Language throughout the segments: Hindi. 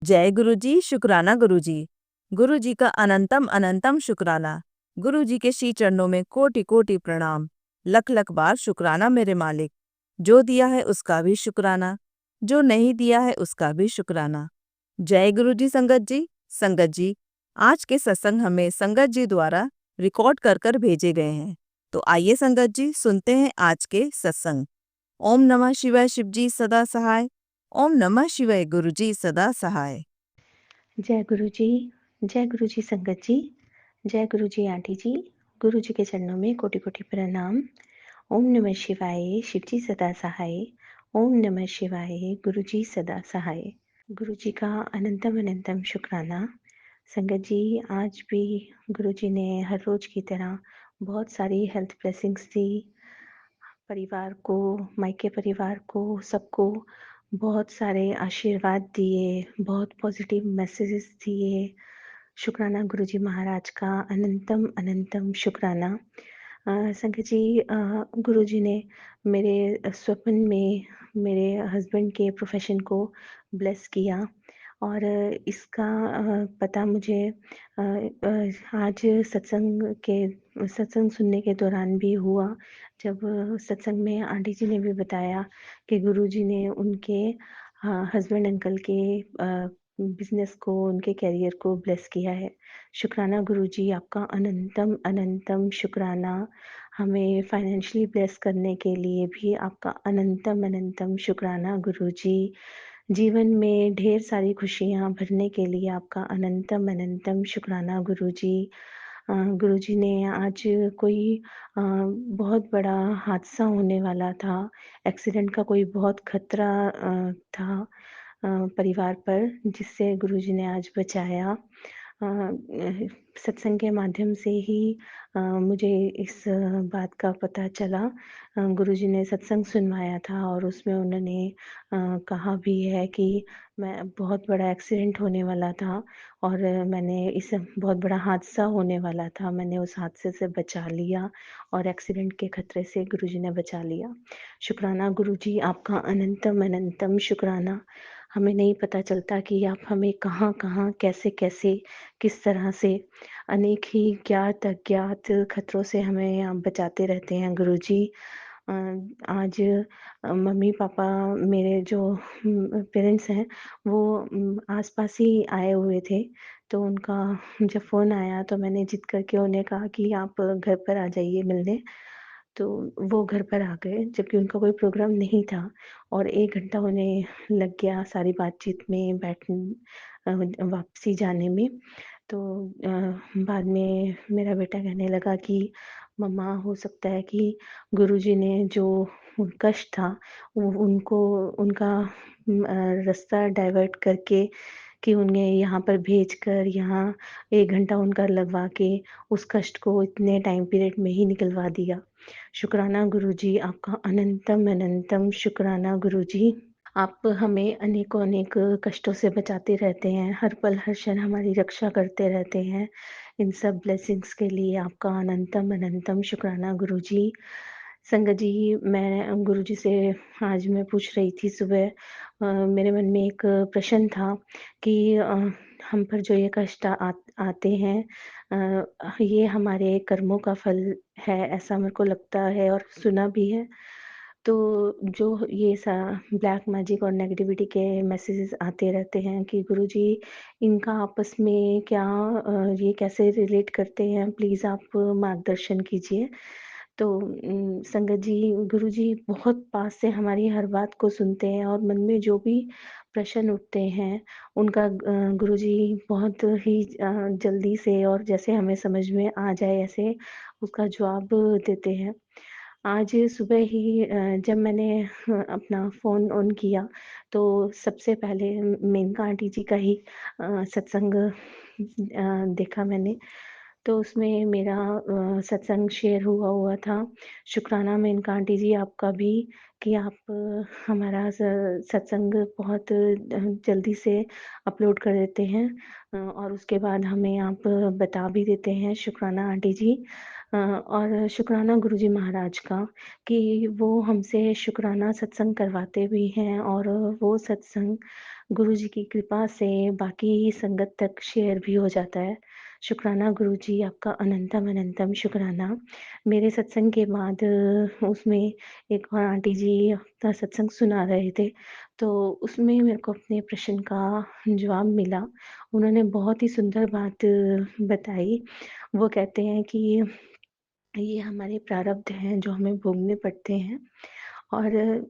जय गुरु जी, शुक्राना गुरु जी। गुरु जी का अनंतम अनंतम शुक्राना। गुरु जी के श्री चरणों में कोटि कोटि प्रणाम। लख लख बार शुक्राना मेरे मालिक। जो दिया है उसका भी शुक्राना, जो नहीं दिया है उसका भी शुक्राना। जय गुरु जी। संगत जी, संगत जी, आज के सत्संग हमें संगत जी द्वारा रिकॉर्ड कर कर भेजे गए हैं। तो आइए संगत जी, सुनते हैं आज के सत्संग। ओम नमः शिवाय। शिव जी सदा सहाय। ओम नमः शिवाय। गुरु जी सदा सहाय। जय गुरु जी संगत जी, जय गुरु जी आंटी जी। गुरु जी के चरणों में कोटि कोटि प्रणाम। ओम नमः शिवाय। शिव जी सदा सहाय। ओम नमः शिवाय। गुरु जी सदा सहाय। गुरु जी का अनंतम अनंतम शुक्राना। संगत जी, आज भी गुरु जी ने हर रोज की तरह बहुत सारी हेल्थ ब्लेसिंग्स दी। परिवार को, मायके परिवार को, सबको बहुत सारे आशीर्वाद दिए, बहुत पॉजिटिव मैसेजेस दिए। शुक्राना गुरुजी महाराज का अनंतम अनंतम शुक्राना। संगत जी, गुरुजी ने मेरे स्वप्न में मेरे हस्बैंड के प्रोफेशन को ब्लेस किया और इसका पता मुझे आज सत्संग सुनने के दौरान भी हुआ, जब सत्संग में आंटी जी ने भी बताया कि गुरुजी ने उनके हस्बैंड अंकल के बिजनेस को, उनके करियर को ब्लेस किया है। शुक्राना गुरुजी, आपका अनंतम अनंतम शुक्राना। हमें फाइनेंशियली ब्लेस करने के लिए भी आपका अनंतम अनंतम शुक्राना गुरुजी। जीवन में ढेर सारी खुशियाँ भरने के लिए आपका अनंतम अनंतम शुक्राना गुरुजी। गुरुजी ने आज कोई बहुत बड़ा हादसा होने वाला था, एक्सीडेंट का कोई बहुत खतरा था परिवार पर, जिससे गुरुजी ने आज बचाया। सत्संग के माध्यम से ही मुझे इस बात का पता चला। गुरुजी ने सत्संग सुनवाया था और उसमें उन्होंने कहा भी है कि मैं बहुत बड़ा एक्सीडेंट होने वाला था और मैंने इस बहुत बड़ा हादसा होने वाला था, मैंने उस हादसे से बचा लिया और एक्सीडेंट के खतरे से गुरुजी ने बचा लिया। शुक्राना गुरुजी, आपका अनंतम अनंतम शुक्राना। हमें नहीं पता चलता कि आप हमें कहाँ कहाँ, कैसे कैसे, किस तरह से अनेक ही ज्ञात अज्ञात खतरों से हमें आप बचाते रहते हैं गुरुजी। आज मम्मी पापा, मेरे जो पेरेंट्स हैं, वो आसपास ही आए हुए थे, तो उनका जब फ़ोन आया तो मैंने जिद करके उन्हें कहा कि आप घर पर आ जाइए मिलने। तो वो घर पर आ गए, जबकि उनका कोई प्रोग्राम नहीं था और 1 घंटा उन्हें लग गया सारी बातचीत में, वापसी जाने में। तो बाद में मेरा बेटा कहने लगा कि मम्मा, हो सकता है कि गुरुजी ने जो कष्ट था वो उनको, उनका रास्ता डाइवर्ट करके, कि उन्हें यहाँ पर भेजकर यहाँ 1 घंटा उनका लगवा के उस कष्ट को इतने टाइम पीरियड में ही निकलवा दिया। शुक्राना गुरुजी, आपका अनंतम अनंतम शुक्राना गुरुजी। आप हमें अनेकों अनेक कष्टों से बचाते रहते हैं, हर पल हर क्षण हमारी रक्षा करते रहते हैं। इन सब ब्लेसिंग्स के लिए आपका अनंतम अनंतम शुक्राना गुरुजी। संगत जी, मैं गुरुजी से आज मैं पूछ रही थी सुबह, मेरे मन में एक प्रश्न था कि हम पर जो ये कष्ट आते हैं, ये हमारे कर्मों का फल है, ऐसा मेरे को लगता है और सुना भी है। तो जो ये ब्लैक मैजिक और नेगेटिविटी के मैसेजेस आते रहते हैं कि गुरुजी इनका आपस में क्या, ये कैसे रिलेट करते हैं, प्लीज़ आप मार्गदर्शन कीजिए। तो संगत जी, गुरुजी बहुत पास से हमारी हर बात को सुनते हैं और मन में जो भी प्रश्न उठते हैं उनका गुरुजी बहुत ही जल्दी से और जैसे हमें समझ में आ जाए ऐसे उसका जवाब देते हैं। आज सुबह ही जब मैंने अपना फ़ोन ऑन किया तो सबसे पहले मेनका आंटी जी का ही सत्संग देखा मैंने। तो उसमें मेरा सत्संग शेयर हुआ था। शुक्राना मेनका आंटी जी आपका भी, कि आप हमारा सत्संग बहुत जल्दी से अपलोड कर देते हैं और उसके बाद हमें आप बता भी देते हैं। शुक्राना आंटी जी। और शुक्राना गुरुजी महाराज का, कि वो हमसे शुक्राना सत्संग करवाते भी हैं और वो सत्संग गुरुजी की कृपा से बाकी संगत तक शेयर भी हो जाता है। शुक्राना गुरुजी, आपका अनंतम अनंतम शुक्राना। मेरे सत्संग के बाद उसमें एक और आंटी जी अपना सत्संग सुना रहे थे, तो उसमें मेरे को अपने प्रश्न का जवाब मिला। उन्होंने बहुत ही सुंदर बात बताई। वो कहते हैं कि ये हमारे प्रारब्ध हैं जो हमें भोगने पड़ते हैं, और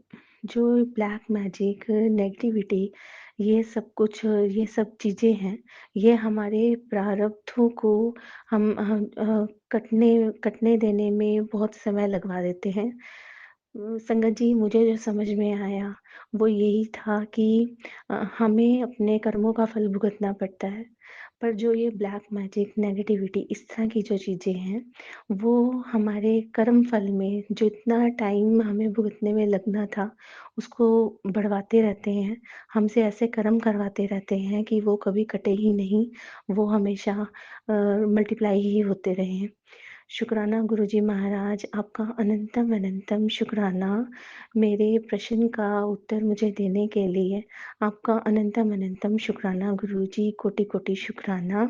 जो ब्लैक मैजिक, नेगेटिविटी, ये सब चीज़ें हैं, ये हमारे प्रारब्धों को हम कटने देने में बहुत समय लगवा देते हैं। संगत जी, मुझे जो समझ में आया वो यही था कि हमें अपने कर्मों का फल भुगतना पड़ता है। पर जो ये ब्लैक मैजिक, नेगेटिविटी, इस तरह की जो चीज़ें हैं, वो हमारे कर्म फल में जो इतना टाइम हमें भुगतने में लगना था, उसको बढ़वाते रहते हैं। हमसे ऐसे कर्म करवाते रहते हैं कि वो कभी कटे ही नहीं, वो हमेशा मल्टीप्लाई ही होते रहें। शुक्राना गुरुजी महाराज, आपका अनंतम अनंतम शुक्राना। मेरे प्रश्न का उत्तर मुझे देने के लिए आपका अनंतम अनंतम शुक्राना गुरुजी, कोटि-कोटि शुक्राना।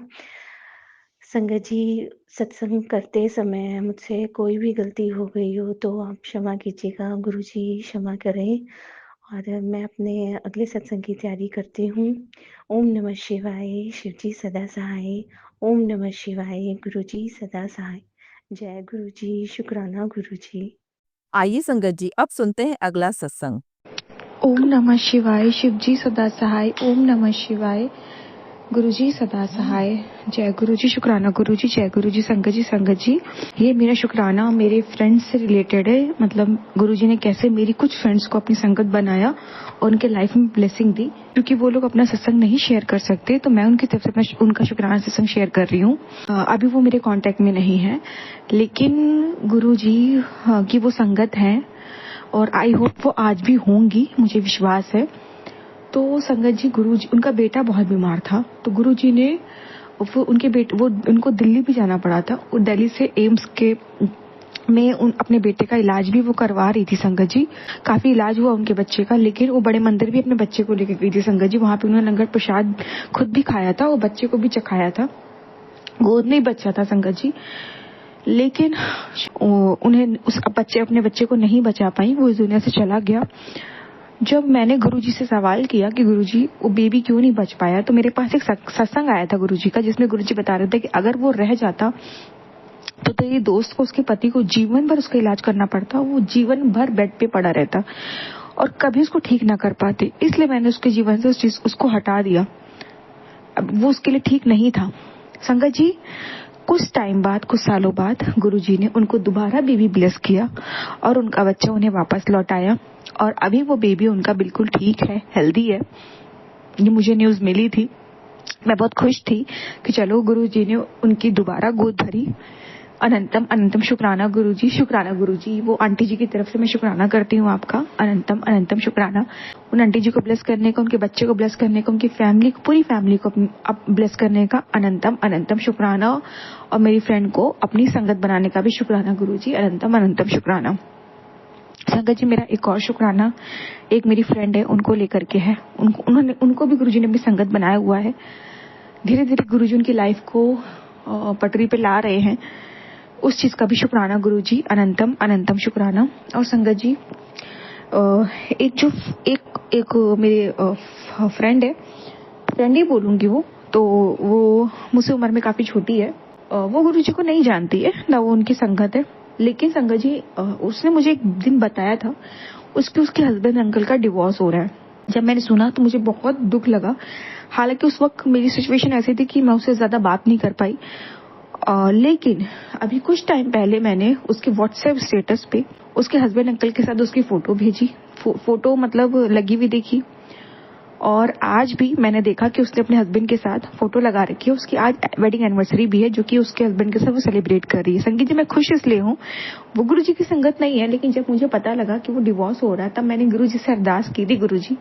संगत जी, सत्संग करते समय मुझसे कोई भी गलती हो गई हो तो आप क्षमा कीजिएगा, गुरुजी क्षमा करें। और मैं अपने अगले सत्संग की तैयारी करती हूँ। ओम नमः शिवाय, शिवजी सदा सहाय। ओम नमः शिवाय, गुरुजी सदा सहाय। जय गुरुजी, शुक्राना गुरुजी। आइए संगत जी, अब सुनते हैं अगला सत्संग। ओम नमः शिवाय, शिवजी सदा सहाय। ओम नमः शिवाय, गुरुजी सदा सहाय। जय गुरुजी, शुक्राना गुरुजी। जय गुरुजी, संगत जी। ये मेरा शुक्राना मेरे फ्रेंड्स से रिलेटेड है। मतलब गुरुजी ने कैसे मेरी कुछ फ्रेंड्स को अपनी संगत बनाया और उनके लाइफ में ब्लेसिंग दी, क्योंकि वो लोग अपना सत्संग नहीं शेयर कर सकते, तो मैं उनकी तरफ से अपना उनका शुक्राना सत्संग शेयर कर रही हूँ। अभी वो मेरे कांटेक्ट में नहीं है, लेकिन गुरुजी की वो संगत है और आई होप वो आज भी होंगी, मुझे विश्वास है। तो संगत जी, गुरुजी, उनका बेटा बहुत बीमार था, तो गुरुजी ने उनको दिल्ली भी जाना पड़ा था, और दिल्ली से एम्स के में अपने बेटे का इलाज भी वो करवा रही थी संगत जी। काफी इलाज हुआ उनके बच्चे का, लेकिन वो बड़े मंदिर भी अपने बच्चे को लेकर गई थी संगत जी। वहां पे उन्होंने लंगर प्रसाद खुद भी खाया था और बच्चे को भी चखाया था। गोद में ही बच्चा था संगत जी, लेकिन उन्हें अपने बच्चे को नहीं बचा पाई, वो इस दुनिया से चला गया। जब मैंने गुरुजी से सवाल किया कि गुरुजी वो बेबी क्यों नहीं बच पाया, तो मेरे पास एक सत्संग आया था गुरुजी का, जिसमें गुरुजी बता रहे थे कि अगर वो रह जाता तो तेरी दोस्त को, उसके पति को जीवन भर उसका इलाज करना पड़ता, वो जीवन भर बेड पे पड़ा रहता और कभी उसको ठीक ना कर पाते। इसलिए मैंने उसके जीवन से उसको हटा दिया। अब वो उसके लिए ठीक नहीं था। संगत जी, कुछ टाइम बाद, कुछ सालों बाद गुरुजी ने उनको दोबारा बेबी ब्लेस किया और उनका बच्चा उन्हें वापस लौटाया, और अभी वो बेबी उनका बिल्कुल ठीक है, हेल्दी है। ये मुझे न्यूज मिली थी, मैं बहुत खुश थी कि चलो गुरुजी ने उनकी दोबारा गोद भरी। अनंतम अनंतम शुक्राना गुरुजी, शुक्राना गुरुजी। वो आंटी जी की तरफ से मैं शुक्राना करती हूँ आपका, अनंतम अनंतम शुक्राना। उन आंटी जी को ब्लेस करने का, उनके बच्चे को ब्लेस करने का, उनकी फैमिली को, पूरी फैमिली को ब्लेस करने का अनंतम अनंतम शुक्राना, और मेरी फ्रेंड को अपनी संगत बनाने का भी शुक्राना गुरुजी, अनंतम अनंतम शुक्राना। संगत जी, मेरा एक और शुक्राना एक मेरी फ्रेंड है, उनको लेकर के है। उनको भी गुरुजी ने अपनी संगत बनाया हुआ है। धीरे धीरे गुरुजी उनकी लाइफ को पटरी पे ला रहे हैं, उस चीज का भी शुक्राना गुरुजी, अनंतम अनंतम शुक्राना। और संगत जी, एक मेरे फ्रेंड है, फ्रेंड ही बोलूंगी वो, तो वो मुझसे उम्र में काफी छोटी है। वो गुरुजी को नहीं जानती है ना, वो उनकी संगत है। लेकिन संगत जी, उसने मुझे एक दिन बताया था उसके हस्बैंड अंकल का डिवोर्स हो रहा है। जब मैंने सुना तो मुझे बहुत दुख लगा। हालांकि उस वक्त मेरी सिचुएशन ऐसी थी कि मैं उससे ज्यादा बात नहीं कर पाई, लेकिन अभी कुछ टाइम पहले मैंने उसके व्हाट्सएप स्टेटस पे उसके हस्बैंड अंकल के साथ उसकी फोटो भेजी, फोटो मतलब लगी हुई देखी। और आज भी मैंने देखा कि उसने अपने हस्बैंड के साथ फोटो लगा रखी है। उसकी आज वेडिंग एनिवर्सरी भी है, जो कि उसके हस्बैंड के साथ वो सेलिब्रेट कर रही है। संगीत जी, मैं खुश इसलिए हूँ, वो गुरुजी की संगत नहीं है, लेकिन जब मुझे पता लगा कि वो डिवोर्स हो रहा है, तब मैंने गुरुजी से अरदास की थी, गुरुजी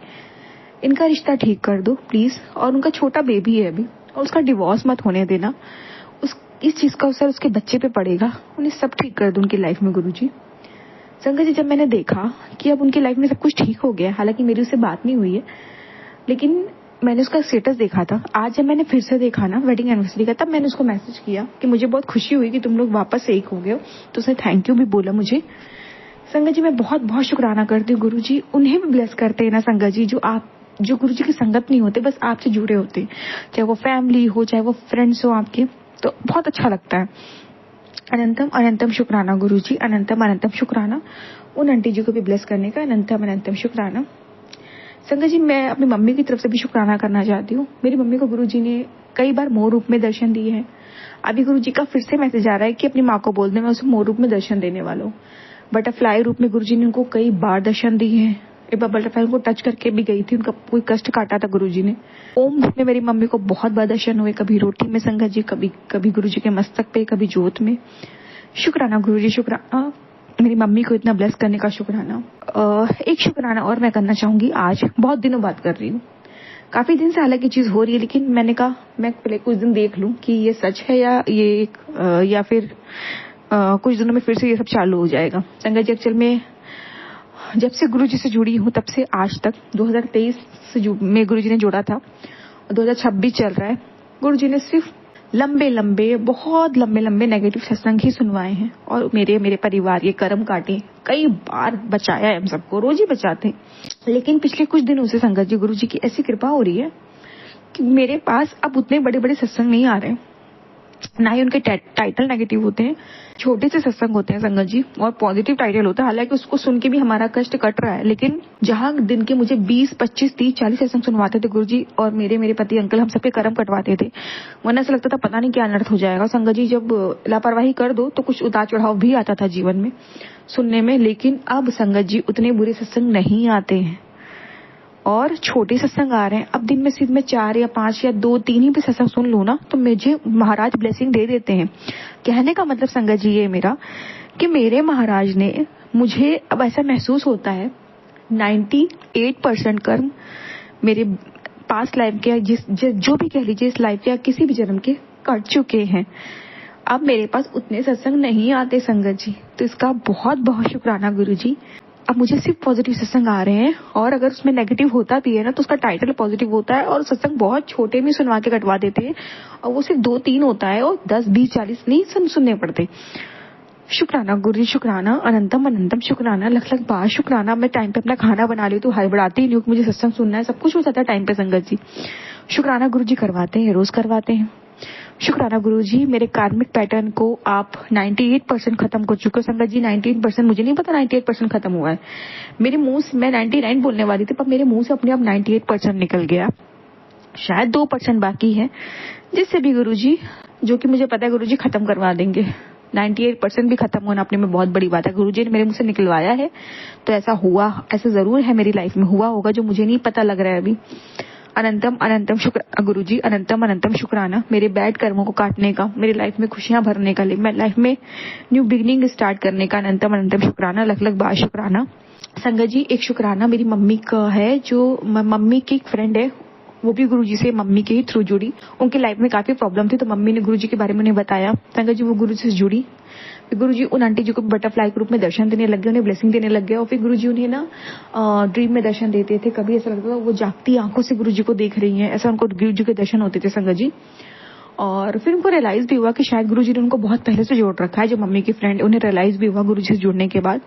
इनका रिश्ता ठीक कर दो प्लीज, और उनका छोटा बेबी है अभी, और उसका डिवोर्स मत होने देना। इस चीज का असर उसके बच्चे पे पड़ेगा, उन्हें सब ठीक कर दो उनकी लाइफ में गुरुजी। संगत जी, जब मैंने देखा कि अब उनकी लाइफ में सब कुछ ठीक हो गया, हालांकि मेरी उससे बात नहीं हुई है, लेकिन मैंने उसका स्टेटस देखा था। आज जब मैंने फिर से देखा ना वेडिंग एनिवर्सरी का, तब मैंने उसको मैसेज किया कि मुझे बहुत खुशी हुई कि तुम लोग वापस से एक हो गए हो। तो उसने थैंक यू भी बोला मुझे। संगत जी मैं बहुत बहुत शुक्राना करती हूँ गुरु जी। उन्हें भी ब्लेस करते हैं ना संगत जी, जो गुरु जी की संगत नहीं होते, बस आपसे जुड़े होते, चाहे वो फैमिली हो चाहे वो फ्रेंड्स हो आपके, तो बहुत अच्छा लगता है। अनंतम अनंतम शुक्राना गुरु जी, अनंतम अनंतम शुक्राना। उन आंटी जी को भी ब्लेस करने का अनंतम अनंतम शुक्राना। संगत जी मैं अपनी मम्मी की तरफ से भी शुक्राना करना चाहती हूँ। मेरी मम्मी को गुरु जी ने कई बार मोर रूप में दर्शन दिए हैं। अभी गुरु जी का फिर से मैसेज आ रहा है कि अपनी माँ को बोल दे मैं उसे मोर रूप में दर्शन देने वाला हूँ। बटरफ्लाई रूप में गुरु जी ने उनको कई बार दर्शन दिए हैं। एक बार बटरफ्लाई को टच करके भी गई थी, उनका कोई कष्ट काटा था गुरु जी ने। ओम रूप में मेरी मम्मी को बहुत बार दर्शन हुए, कभी रोटी में संगत जी, कभी गुरु जी के मस्तक पे, कभी जोत में। शुक्राना गुरु जी, शुक्राना मेरी मम्मी को इतना ब्लेस करने का शुक्राना। एक शुक्राना और मैं करना चाहूंगी। आज बहुत दिनों बात कर रही हूँ, काफी दिन से हालांकि चीज हो रही है, लेकिन मैंने कहा मैं पहले कुछ दिन देख लूं कि ये सच है या फिर कुछ दिनों में फिर से ये सब चालू हो जाएगा। संगत जी एक्चुअल में जब से गुरु जी से जुड़ी हूँ तब से आज तक 2023 से में गुरु जी ने जोड़ा था और 2026 चल रहा है। गुरु जी ने सिर्फ बहुत लंबे नेगेटिव सत्संग ही सुनवाए हैं और मेरे परिवार के कर्म काटे, कई बार बचाया है हम सबको, रोज ही बचाते हैं। लेकिन पिछले कुछ दिनों से संगत जी गुरु जी की ऐसी कृपा हो रही है कि मेरे पास अब उतने बड़े सत्संग नहीं आ रहे, ना ही उनके टाइटल नेगेटिव होते हैं, छोटे से सत्संग होते हैं संगत जी, और पॉजिटिव टाइटल होता है। हालांकि उसको सुन के भी हमारा कष्ट कट रहा है, लेकिन जहां दिन के मुझे 20, 25, 30, 40 सत्संग सुनवाते थे गुरुजी और मेरे पति अंकल, हम सबके कर्म कटवाते थे, वरना ऐसा लगता था पता नहीं क्या अनर्थ हो जाएगा। संगत जी जब लापरवाही कर दो तो कुछ उतार चढ़ाव भी आता था जीवन में सुनने में, लेकिन अब संगत जी उतने बुरे सत्संग नहीं आते हैं और छोटे सत्संग आ रहे हैं। अब दिन में सिर्फ मैं 4 या 5 या 2, 3 ही भी सत्संग सुन लूं ना तो मुझे महाराज ब्लेसिंग दे देते हैं। कहने का मतलब संगत जी ये मेरा कि मेरे महाराज ने मुझे, अब ऐसा महसूस होता है 98% कर्म मेरे पास लाइफ के जो भी कह लीजिए इस लाइफ या किसी भी जन्म के कट चुके हैं। अब मेरे पास उतने सत्संग नहीं आते संगत जी, तो इसका बहुत बहुत शुक्राना गुरु जी। अब मुझे सिर्फ पॉजिटिव सत्संग आ रहे हैं और अगर उसमें नेगेटिव होता भी है ना तो उसका टाइटल पॉजिटिव होता है और सत्संग बहुत छोटे में सुनवा के कटवा देते हैं और वो सिर्फ 2-3 होता है और 10, 20, 40 नहीं सुनने पड़ते। शुक्राना गुरु जी, शुक्राना अनंतम अनंतम शुक्राना, लख बार शुक्राना। मैं टाइम पे अपना खाना बना ली तो हड़बड़ाती नहीं हूँ, मुझे सत्संग सुनना है, सब कुछ हो जाता है टाइम पे संगत जी। शुक्राना गुरु जी, करवाते हैं, रोज करवाते हैं। शुक्राना गुरु जी, मेरे कार्मिक पैटर्न को आप 98% खत्म कर चुके हो संगत जी। 98% मुझे नहीं पता 98% खत्म हुआ है मेरे मुंह से। मैं 99 बोलने वाली थी पर मेरे मुंह से अपने आप 98% निकल गया, शायद 2% बाकी है, जिससे भी गुरु जी, जो कि मुझे पता है गुरु जी खत्म करवा देंगे। 98% भी खत्म होना अपने में बहुत बड़ी बात है। गुरु जी ने मेरे मुंह से निकलवाया है तो ऐसा हुआ, ऐसा जरूर है मेरी लाइफ में हुआ होगा जो मुझे नहीं पता लग रहा है अभी। अनंतम अनंतम शुक्राना गुरु जी, अनंतम अनंतम शुक्राना मेरे बैड कर्मों को काटने का, मेरी लाइफ में खुशियां भरने का, मैं लाइफ में न्यू बिगिनिंग स्टार्ट करने का अनंतम अनंतम शुक्राना, लख बार शुक्राना। संगत जी एक शुक्राना मेरी मम्मी का है, जो मम्मी की एक फ्रेंड है, वो भी गुरुजी से मम्मी के ही थ्रू जुड़ी। उनकी लाइफ में काफी प्रॉब्लम थी तो मम्मी ने गुरुजी के बारे में उन्हें बताया। संगत जी वो गुरुजी से जुड़ी, फिर गुरुजी उन आंटी जी को बटरफ्लाई के रूप में दर्शन देने लग गए, उन्हें ब्लेसिंग देने लग गए और फिर गुरुजी उन्हें ना ड्रीम में दर्शन देते थे। कभी ऐसा लगता था वो जागती आंखों से गुरुजी को देख रही हैं, ऐसा उनको गुरुजी के दर्शन होते थे संगत जी। और फिर उनको रियलाइज भी हुआ कि शायद गुरुजी ने उनको बहुत पहले से जोड़ रखा है, जो मम्मी की फ्रेंड, उन्हें रियलाइज भी हुआ गुरुजी से जुड़ने के बाद।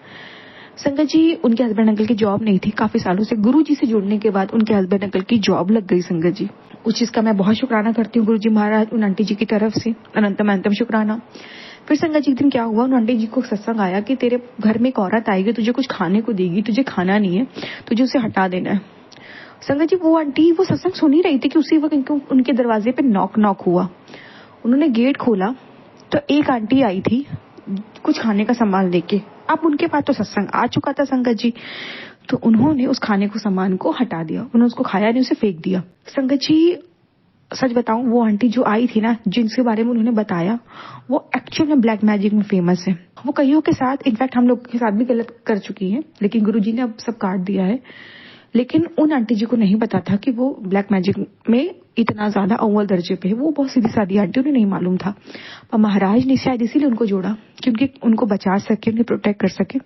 संगत जी उनके हस्बैंड अंकल की जॉब नहीं थी काफी सालों से, गुरुजी से जुड़ने के बाद उनके हस्बैंड अंकल की जॉब लग गई संगत जी। उस चीज का मैं बहुत शुक्राना करती हूँ गुरुजी महाराज उन आंटी जी की तरफ से, अनंतम अनंतम शुक्राना। फिर संगत जी एक दिन क्या हुआ, उन आंटी जी को सत्संग आया कि तेरे घर में एक औरत आएगी, तुझे कुछ खाने को देगी, तुझे खाना नहीं है, तुझे उसे हटा देना है। संगत जी वो आंटी वो सत्संग सुन ही रही थी कि उसी वक्त उनके दरवाजे पे नॉक हुआ। उन्होंने गेट खोला तो एक आंटी आई थी कुछ खाने का सामान लेके। अब उनके पास तो सत्संग आ चुका था संगत जी, तो उन्होंने उस खाने को सामान को हटा दिया, उन्होंने उसको खाया नहीं, उसे फेंक दिया। संगत जी सच बताऊं, वो आंटी जो आई थी ना, जिनके बारे में उन्होंने बताया, वो एक्चुअल में ब्लैक मैजिक में फेमस है। वो कईयों के साथ, इनफैक्ट हम लोग के साथ भी गलत कर चुकी है, लेकिन गुरुजी ने अब सब काट दिया है। लेकिन उन आंटी जी को नहीं पता था कि वो ब्लैक मैजिक में इतना ज्यादा अव्वल दर्जे पे है। वो बहुत सीधी सादी आंटी, उन्हें नहीं मालूम था, पर महाराज ने शायद इसीलिए उनको जोड़ा क्योंकि उनको बचा सके, उन्हें प्रोटेक्ट कर सके।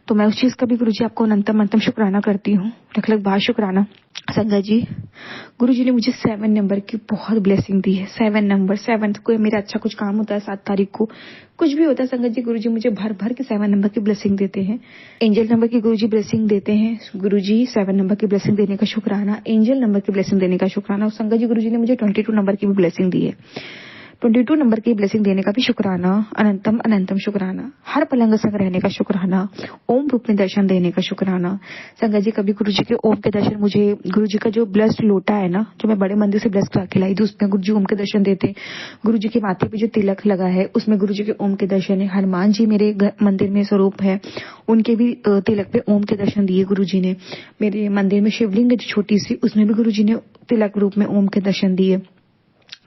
तो मैं उस चीज का भी गुरुजी आपको अनंतम अनंतम शुक्राना करती हूँ, लख बार शुक्राना। संगत जी, गुरुजी ने मुझे 7 नंबर की बहुत ब्लेसिंग दी है। 7 नंबर, 7 को मेरा अच्छा कुछ काम होता है 7 तारीख को, कुछ भी होता है संगत जी, गुरुजी मुझे भर भर के 7 नंबर की ब्लेसिंग देते हैं। एंजल नंबर की गुरुजी ब्लेसिंग देते हैं। गुरुजी 7 नंबर की ब्लेसिंग देने का शुक्राना, एंजल नंबर की ब्लेसिंग देने का शुक्राना। और संगत जी, गुरुजी ने मुझे 22 नंबर की भी ब्लेसिंग दी है। 22 नंबर की ब्लेसिंग देने का भी शुक्राना, अनंतम अनंतम शुक्राना। हर पलंग संग रहने का शुक्राना, ओम रूप में दर्शन देने का शुक्राना। संगत जी, कभी गुरुजी के ओम के दर्शन, मुझे गुरुजी का जो ब्लेस्ड लोटा है ना, जो मैं बड़े मंदिर से ब्लेस करा के लाई थी, उसमें गुरुजी ओम के दर्शन देते हैं। गुरुजी के माथे पे जो तिलक लगा है उसमें गुरुजी के ओम के दर्शन है। हनुमान जी मेरे मंदिर में स्वरूप है, उनके भी तिलक पे ओम के दर्शन दिए गुरुजी ने। मेरे मंदिर में शिवलिंग है छोटी सी, उसमें भी गुरुजी ने तिलक रूप में ओम के दर्शन दिए।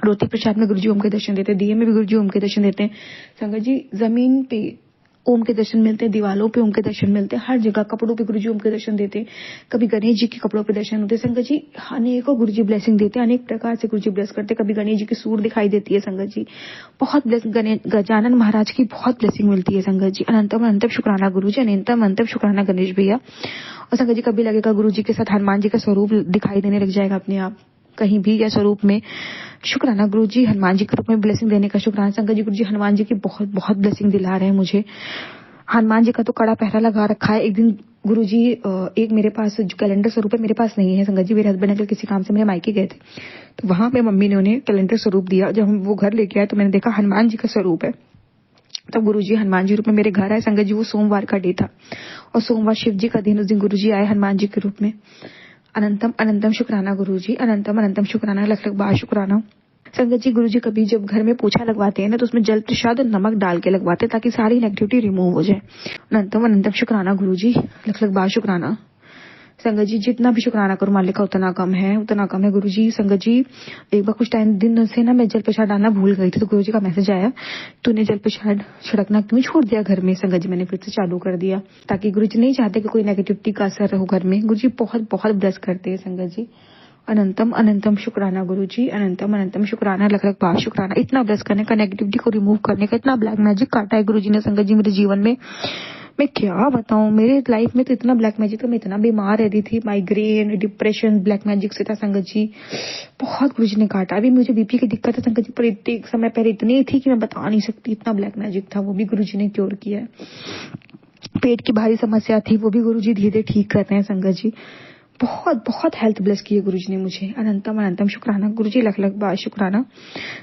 रोटी प्रसाद में गुरुजी ओम के दर्शन देते हैं, दिए में भी गुरुजी ओम के दर्शन देते हैं। संगत जी, जमीन पे ओम के दर्शन मिलते हैं, दीवालों पे ओम के दर्शन मिलते हैं, हर जगह कपड़ों पे गुरुजी ओम के दर्शन देते हैं। कभी गणेश जी के कपड़ों पे दर्शन होते हैं। संगत जी, अनेकों गुरुजी ब्लेसिंग देते हैं, अनेक प्रकार से गुरुजी ब्लेस करते हैं। कभी गणेश जी की सूर दिखाई देती है संगत जी, बहुत ब्लेस। गजानन महाराज की बहुत ब्लेसिंग मिलती है संगत जी। अनंतम अनंतम शुक्राना गुरुजी, अनंतम अनंतम शुक्राना गणेश भैया। और संगत जी, कभी लगेगा गुरुजी के साथ हनुमान जी का स्वरूप दिखाई देने लग जाएगा अपने आप कहीं भी या स्वरूप में, शुक्राना गुरुजी। हनुमान जी के रूप में ब्लेसिंग देने का शुक्राना। संगत जी, गुरुजी हनुमान जी की बहुत बहुत ब्लेसिंग दिला रहे हैं मुझे। हनुमान जी का तो कड़ा पहरा लगा रखा है। एक दिन गुरुजी, एक मेरे पास जो कैलेंडर स्वरूप है मेरे पास नहीं है संगत जी, मेरे हस्बैंड अंकल किसी काम से मेरे मायके गए थे, तो वहां पे मम्मी ने उन्हें कैलेंडर स्वरूप दिया। जब हम वो घर लेके आए तो मैंने देखा हनुमान जी का स्वरूप है। तब गुरुजी हनुमान जी रूप में मेरे घर आए संगत जी। वो सोमवार का डे था और सोमवार शिव जी का दिन, उस दिन गुरुजी आए हनुमान जी के रूप में। अनंतम अनंतम शुक्राना गुरुजी, अनंतम अनंतम शुक्राना, लख लख बार शुक्राना। संगत जी, गुरुजी कभी जब घर में पोछा लगवाते हैं ना, तो उसमें जल प्रसाद और नमक डाल के लगवाते हैं ताकि सारी नेगेटिविटी रिमूव हो जाए। अनंतम अनंतम शुक्राना गुरुजी, लख लख बार शुक्राना। संगत जी, जितना भी शुक्राना करूं मालिक का उतना कम है, उतना कम है गुरुजी। संगत जी, एक बार कुछ टाइम दिन से ना मैं जल प्रसाद डालना भूल गई थी, तो गुरुजी का मैसेज आया, तूने जल प्रसाद छिड़कना क्यों छोड़ दिया घर में। संगत जी, मैंने फिर से चालू कर दिया ताकि गुरुजी नहीं चाहते कि कोई नेगेटिविटी का असर हो घर में। गुरुजी बहुत बहुत ब्लेस करते हैं संगत जी। अनंतम अनंतम शुक्राना गुरुजी, अनंतम अनंतम शुक्राना, लख लख बार शुक्राना। इतना ब्लेस करने का, नेगेटिविटी को रिमूव करने का इतना ब्लैक मैजिक काटा है गुरुजी ने संगत जी मेरे जीवन में, मैं क्या बताऊं। मेरे लाइफ में तो इतना ब्लैक मैजिक था, मैं इतना बीमार रहती थी, माइग्रेन, डिप्रेशन ब्लैक मैजिक से था संगत जी, बहुत गुरुजी ने काटा। अभी मुझे बीपी की दिक्कत है संगत जी, पर एक समय पहले इतनी थी कि मैं बता नहीं सकती, इतना ब्लैक मैजिक था, वो भी गुरुजी ने क्योर किया है। पेट की भारी समस्या थी, वो भी गुरुजी धीरे धीरे ठीक कर रहे हैं संगत जी। बहुत बहुत हेल्थ ब्लेस की है गुरुजी ने मुझे। अनंतम अनंतम शुक्राना गुरुजी, लख लख बार शुक्राना।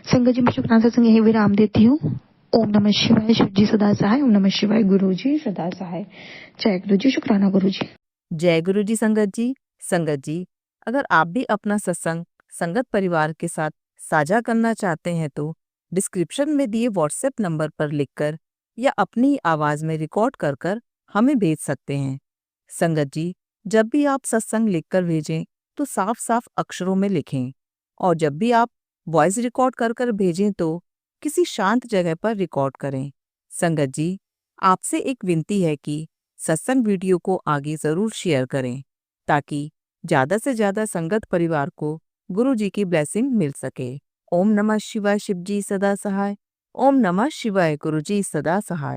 संगत जी, मैं शुक्राना सत्संग यही विराम देती हूँ। ओम नमः शिवाय, शिव जी सदा सहाय। ओम नमः शिवाय, गुरुजी सदा सहाय। जय गुरुजी, शुक्राना गुरुजी। जय गुरु जी संगत जी। संगत जी, अगर आप भी अपना सत्संग संगत परिवार के साथ साझा करना चाहते हैं तो डिस्क्रिप्शन में दिए व्हाट्सएप नंबर पर लिखकर या अपनी आवाज में रिकॉर्ड कर कर हमें भेज सकते हैं। संगत जी, जब भी आप सत्संग लिखकर भेजें तो साफ साफ अक्षरों में लिखें, और जब भी आप वॉइस रिकॉर्ड कर कर भेजें तो किसी शांत जगह पर रिकॉर्ड करें। संगत जी, आपसे एक विनती है कि सत्संग वीडियो को आगे जरूर शेयर करें ताकि ज्यादा से ज्यादा संगत परिवार को गुरु जी की ब्लेसिंग मिल सके। ओम नमः शिवाय, शिव जी सदा सहाय। ओम नमः शिवाय, गुरु जी सदा सहाय।